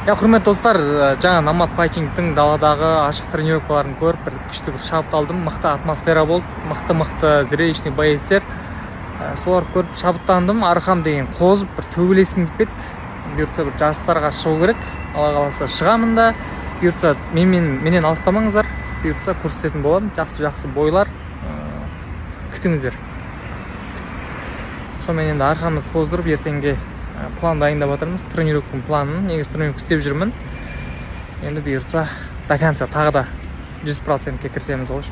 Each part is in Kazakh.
Құрметті достар, жаңа Nomad Fighting'тің даладағы ашық тренировкаларын көріп, бір күшті бір шабыт алдым. Мықты атмосфера болды, мықты зрелищный боецтер. Соларды көріп шабыттандым. Арқам деген қозып, бір төбелескім келіп кетті. Бұйыртса бір жарыстарға шығу керек. Алла қаласа шығамын да. Бұйыртса менен алыстамаңыздар. Бұйыртса көрсететін боламын. Жақсы бойлар. Күтіңіздер. Сонымен енді арқамызды қоздырып, ертеңге план дайындап жатырмыз. Тренировканың планын, негізі тренировка істеп жүрмін. Енді бұйыртса до конца тағы да 100%-ке кірсеміз ғой.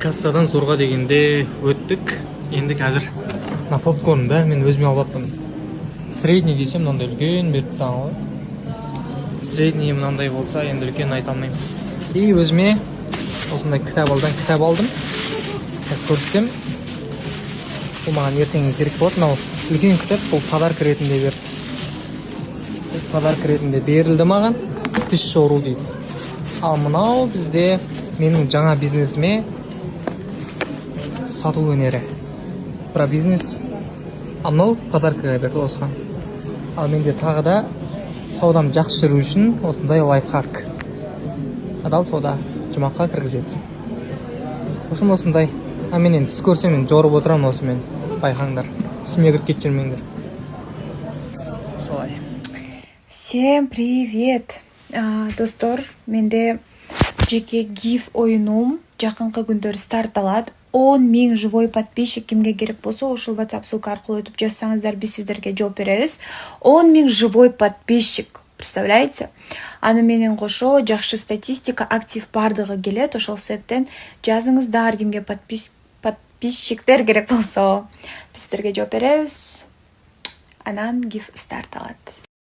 Кассадан зорға дегенде өттік. Енді қазір мына попкорнды мен өзіме алып жатырмын. Средний десем, мынандай үлкен беріп тастаған ғой. Средний мынандай болса, енді үлкен айта алмаймын. И өзіме осындай кітап алдым. Көрсетем. Бұл маған ертеңге керек болады. Мынау үлкен кітап, бұл подарка ретінде берді. Подарка ретінде берілді маған. 1000 ру дейді. Ал мынау бізде менің жаңа бизнесіме сату өнері. Про бизнес. Ал мынау подаркаға берді осыған. Ал менде тағы да саудам жақсы жүру үшін осындай лайфхак. Адал сауда жұмаққа кіргізеді. Осым осындай. Менен түс көрсем мен жорып отырамын осымен. Байқаңдар. Түсіме кіріп кетіп жүрмеңдер. Солай. Всем привет! Достор, менде жеке гиф ойыным жақынғы күндері старт алады. 10 000 живой подписчик кімге керек болса, ошол WhatsApp ссылка аркылуу өтүп жазсаңыздар, биз сиздерге жооп беребиз. 10 000 живой подписчик. Представляете? Аны менен кошо жакшы статистика, актив бардыгы келет. Ошол себептен жазыңыздар, кимге подписчиктер керек болсо. Биз сиздерге жооп беребиз. Анан гиф старт алат.